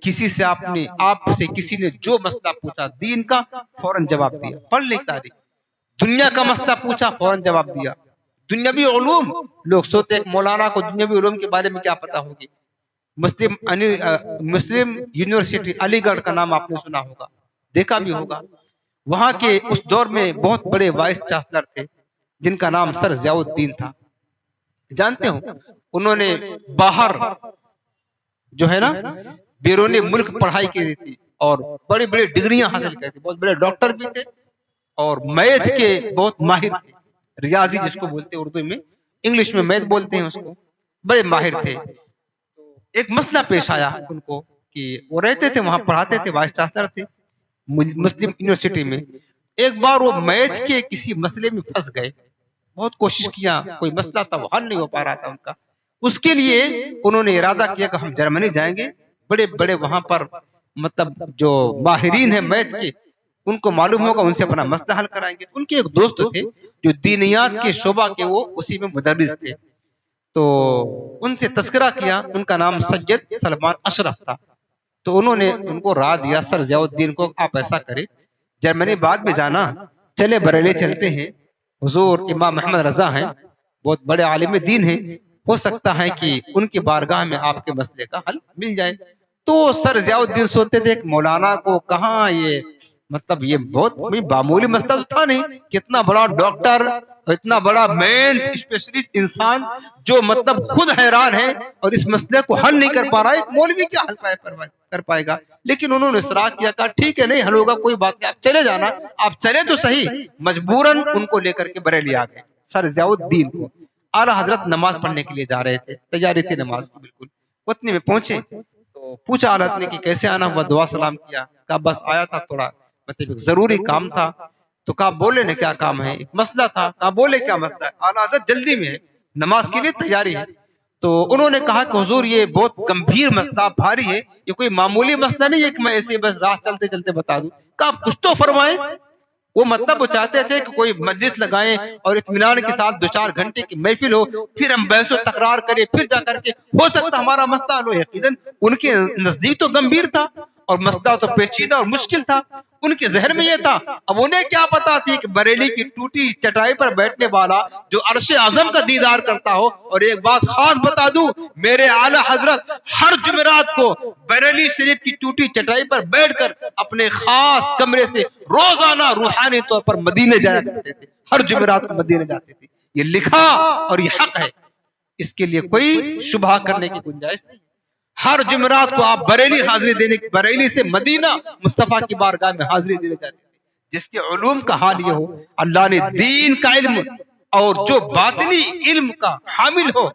کسی سے آپ سے کسی نے جو مسئلہ پوچھا دین کا فوراً جواب دیا، پڑھ لے تاریخ، دنیا کا مسئلہ پوچھا فوراً جواب دیا، دنیاوی علوم، لوگ سوچتے ہیں کہ مولانا کو دنیاوی علوم کے بارے میں کیا پتا ہوگی، مسلم یونیورسٹی علی گڑھ کا نام آپ نے سنا ہوگا، دیکھا بھی ہوگا، وہاں کے اس دور میں بہت بڑے وائس چانسلر تھے جن کا نام سر ضیاء الدین تھا، جانتے ہو انہوں نے باہر جو ہے نا بیرون ملک پڑھائی کی تھی اور بڑی بڑی ڈگریاں حاصل کی تھی، بہت بڑے ڈاکٹر بھی تھے اور میتھ کے بہت ماہر تھے، ریاضی جس کو بولتے ہیں اردو میں، انگلش میں میتھ بولتے ہیں اس کو، بڑے ماہر تھے۔ ایک مسئلہ پیش آیا ان کو کہ وہ رہتے تھے وہاں، پڑھاتے تھے، وائس چانسلر تھے مسلم یونیورسٹی میں۔ ایک بار وہ میتھ کے کسی مسئلے میں پھنس گئے، بہت کوشش کیا، کوئی مسئلہ تھا وہ حل نہیں ہو پا رہا تھا ان کا، اس کے لیے انہوں نے ارادہ کیا کہ ہم جرمنی جائیں گے، بڑے بڑے وہاں پر مطلب جو ماہرین ہیں میتھ کے ان کو معلوم ہوگا، ان سے اپنا مسئلہ حل کرائیں گے۔ ان کے ایک دوست تھے جو دینیات کے شعبہ کے وہ اسی میں مدرس تھے، تو ان سے تذکرہ کیا، ان کا نام سید سلمان اشرف تھا، تو انہوں نے ان کو راہ دیا سر ضیاء الدین کو، آپ ایسا کریں جرمنی بعد میں جانا، چلے بریلی چلتے ہیں، حضور امام محمد رضا ہیں، بہت بڑے عالم دین ہیں، ہو سکتا ہے کہ ان کی بارگاہ میں آپ کے مسئلے کا حل مل جائے۔ تو سر ضیاء الدین سوچتے تھے کہ مولانا کو کہاں یہ مطلب یہ بہت معمولی مسئلہ تو تھا نہیں، کتنا بڑا ڈاکٹر، اتنا بڑا میتھ اسپیشلسٹ انسان جو مطلب خود حیران ہے اور اس مسئلے کو حل نہیں کر پا رہا ہے، ایک مولوی کیا حل کر پائے گا۔ لیکن انہوں نے اصرار کیا، کہا ٹھیک ہے نہیں حل ہوگا، کوئی بات نہیں، آپ چلے جانا، آپ چلے تو صحیح۔ مجبوراً ان کو لے کر کے بریلی آ گئے سر ضیاء الدین کو۔ اعلیٰ حضرت نماز پڑھنے کے لیے جا رہے تھے، تیاری تھی نماز کی بالکل، اتنے میں پہنچے تو پوچھا اعلیٰ حضرت نے کہ کیسے آنا ہوا، دعا سلام کیا، کہا بس آیا تھا، تھوڑا مطلب ایک ضروری کام تھا، تو کہا بولے نا کیا کام ہے، ایک مسئلہ تھا، کہا بولے کیا مسئلہ ہے، اعلیٰ حضرت جلدی میں ہے، نماز کے لیے تیاری ہے۔ تو انہوں نے کہا کہ حضور یہ بہت گمبھیر مسئلہ بھاری ہے، یہ کوئی معمولی مسئلہ نہیں ہے کہ میں ایسے بس راہ چلتے چلتے بتا دوں، کہا آپ کچھ تو فرمائیں۔ وہ مطلب وہ چاہتے تھے کہ کوئی مجلس لگائیں اور اطمینان کے ساتھ 2-4 گھنٹے کی محفل ہو، پھر ہم بحث و تکرار کریں، پھر جا کر کے ہو سکتا ہمارا مسئلہ حل ہو۔ یقیناً ان کے نزدیک تو گمبھیر تھا اور مسئلہ تو پیچیدہ اور مشکل تھا، ان کے ذہن میں یہ تھا۔ اب انہیں کیا پتا تھی کہ بریلی کی ٹوٹی چٹائی پر بیٹھنے والا جو عرش اعظم کا دیدار کرتا ہو، اور ایک بات خاص بتا دوں، میرے اعلیٰ حضرت ہر جمعرات کو بریلی شریف کی ٹوٹی چٹائی پر بیٹھ کر اپنے خاص کمرے سے روزانہ روحانی طور پر مدینے جایا کرتے تھے، ہر جمعرات کو مدینے جاتے تھے۔ یہ لکھا اور یہ حق ہے، اس کے لیے کوئی شبہ کرنے کی گنجائش نہیں۔ ہر جمعرات کو آپ بریلی حاضری دینے، بریلی سے مدینہ مصطفیٰ کی بارگاہ میں حاضری دینے جاتے تھے۔ جس کے علوم کا حال یہ ہو، اللہ نے دین کا علم اور جو باطنی علم کا حامل ہو،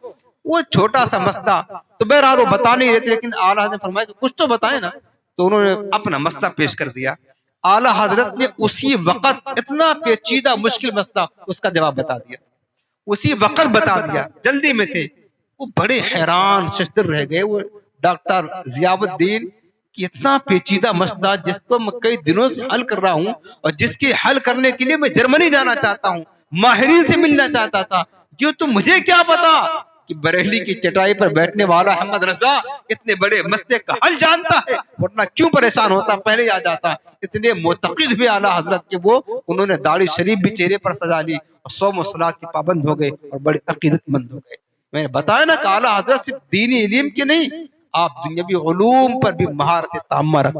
وہ چھوٹا سا مسئلہ تو بہرحال وہ بتا نہیں رہتے، لیکن اعلیٰ حضرت نے فرمایا کہ کچھ تو بتائیں نا، تو انہوں نے اپنا مسئلہ پیش کر دیا۔ اعلیٰ حضرت نے اسی وقت اتنا پیچیدہ مشکل مسئلہ اس کا جواب بتا دیا، اسی وقت بتا دیا، جلدی میں تھے۔ وہ بڑے حیران ششدر رہ گئے، وہ ڈاکٹر ضیاء الدین کی اتنا پیچیدہ مسئلہ جس کو میں کئی دنوں سے حل کر رہا ہوں، اور جس کے حل کرنے کے لیے میں جرمنی جانا چاہتا ہوں، ماہرین سے ملنا چاہتا تھا، جو تو مجھے کیا پتا کہ بریلی کی چٹائی پر بیٹھنے والا احمد رضا اتنے بڑے مسئلے کا حل جانتا ہے، ورنہ کیوں پریشان ہوتا، پہلے ہی آ جاتا۔ اتنے معتقد ہوئے اعلیٰ حضرت کے وہ، انہوں نے داڑھی شریف بھی چہرے پر سجا لی اور صوم و صلات کی پابند ہو گئے اور بڑے عقیدت مند ہو گئے۔ میں نے بتایا نا کہ اعلیٰ حضرت صرف دینی علم کے نہیں، آپ دنیاوی علوم پر بھی مہارت تامہ رکھتے